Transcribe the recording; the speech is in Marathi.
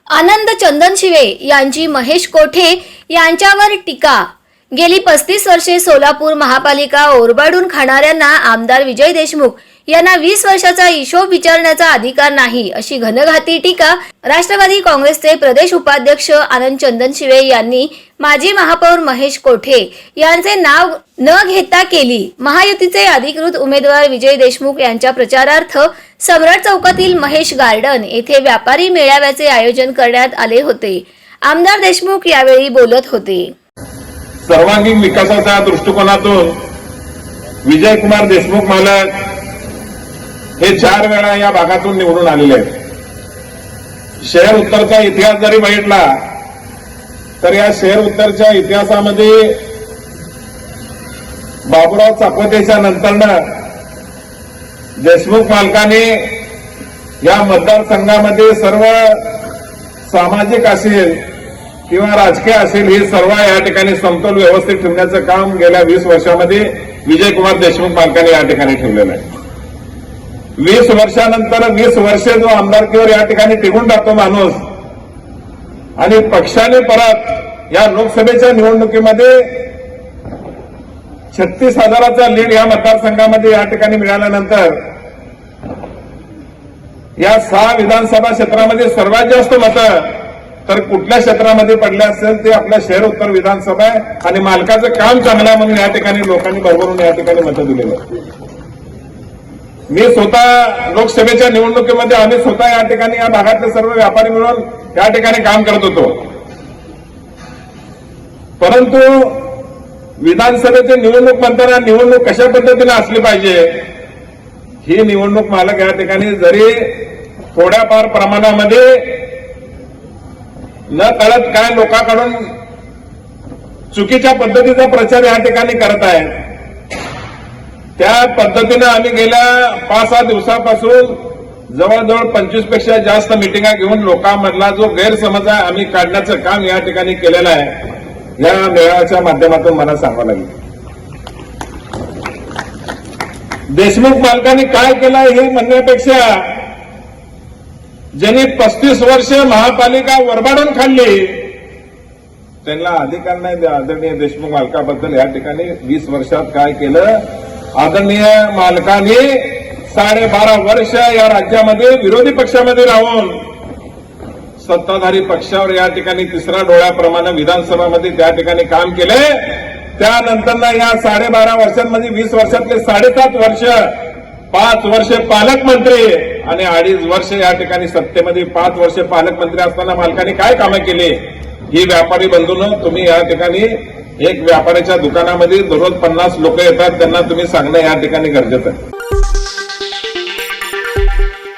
आनंद चंदनशिवे यांची महेश कोठे यांच्यावर टीका। गेली 35 वर्षे सोलापूर महापालिका ओरबाडून खाणाऱ्यांना आमदार विजय देशमुख यांना 20 वर्षाचा हिशोब विचारण्याचा अधिकार नाही, अशी घनघाती टीका राष्ट्रवादी काँग्रेसचे प्रदेश उपाध्यक्ष आनंद चंदनशिवे यांनी माजी महापौर महेश कोठे यांचे नाव न घेता केली। महायुतीचे अधिकृत उमेदवार विजय देशमुख यांच्या प्रचारार्थ सम्राट चौकातील महेश गार्डन येथे व्यापारी मेळाव्याचे आयोजन करण्यात आले होते। आमदार देशमुख यावेळी बोलत होते। सर्वांगीण विकासाच्या दृष्टिकोनातून विजयकुमार देशमुख मालक हे 4 वेळा या भागातून निवडून आलेले आहेत। शहर उत्तरचा इतिहास जरी बघितला तर या शहर उत्तरच्या इतिहासामध्ये बाबुराव चाकोतेच्या नंतरनं देशमुख मालकाने या मतदारसंघामध्ये सर्व सामाजिक असेल किंवा राजकीय असेल हे सर्व या ठिकाणी समतोल व्यवस्थित ठेवण्याचं काम गेल्या 20 वर्षामध्ये विजयकुमार देशमुख मालकाने या ठिकाणी ठेवलेलं आहे। 20 वर्षानंतर 20 वर्षे जो आमदारकीवर या ठिकाणी टिकून राहतो माणूस आणि पक्षाने परत या लोकसभेच्या निवडणुकीमध्ये 36,000चा लीड या मतदारसंघामध्ये या ठिकाणी मिळाल्यानंतर या 6 विधानसभा क्षेत्रामध्ये सर्वात जास्त मतं तर कुठल्या क्षेत्रामध्ये पडले असेल ते आपल्या शहर उत्तर विधानसभा आहे आणि मालकाचं काम चांगलं आहे म्हणून या ठिकाणी लोकांनी भरभरून या ठिकाणी मतं दिलेली। मी स्वतः लोकसभेच्या निवडणुकीमध्ये आम्ही स्वतः या ठिकाणी या भागातले सर्व व्यापारी मिळून या ठिकाणी काम करत होतो, परंतु विधानसभेची निवडणूक म्हणताना निवडणूक कशा पद्धतीने असली पाहिजे ही निवडणूक मालक या ठिकाणी जरी थोड्याफार प्रमाणामध्ये न कळत काय लोकांकडून चुकीच्या पद्धतीचा प्रचार या ठिकाणी करत आहेत, त्या पद्धतीनं आम्ही गेल्या 5-6 दिवसापासून जवळजवळ 25 पेक्षा जास्त मिटिंगा घेऊन लोकांमधला जो गैरसमज आहे आम्ही काढण्याचं काम या ठिकाणी केलेलं आहे। या मेळाव्याच्या माध्यमातून मला सांगावं लागेल देशमुख मालकांनी काय केलं हे म्हणण्यापेक्षा ज्यांनी 35 वर्ष महापालिका वरबाडून खाल्ली त्यांना अधिकार नाही। आदरणीय देशमुख मालकाबद्दल या ठिकाणी 20 वर्षात काय केलं, आदरणीय मालकांनी 12.5 वर्ष या राज्यामध्ये विरोधी पक्षामध्ये राहून सत्ताधारी पक्षावर या ठिकाणी तिसऱ्या डोळ्याप्रमाणे विधानसभामध्ये त्या ठिकाणी काम केले। त्यानंतर या 12.5 वर्षांमध्ये 20 वर्षातले 7.5 वर्ष 5 वर्ष पालकमंत्री आणि 2.5 वर्ष या ठिकाणी सत्तेमध्ये 5 वर्ष पालकमंत्री असताना मालकांनी काय कामं केली ही व्यापारी बंधूंनो तुम्ही या ठिकाणी एक व्यापाऱ्याच्या दुकानामध्ये दररोज 50 लोक येतात त्यांना तुम्ही सांगणं या ठिकाणी गरजेचं आहे।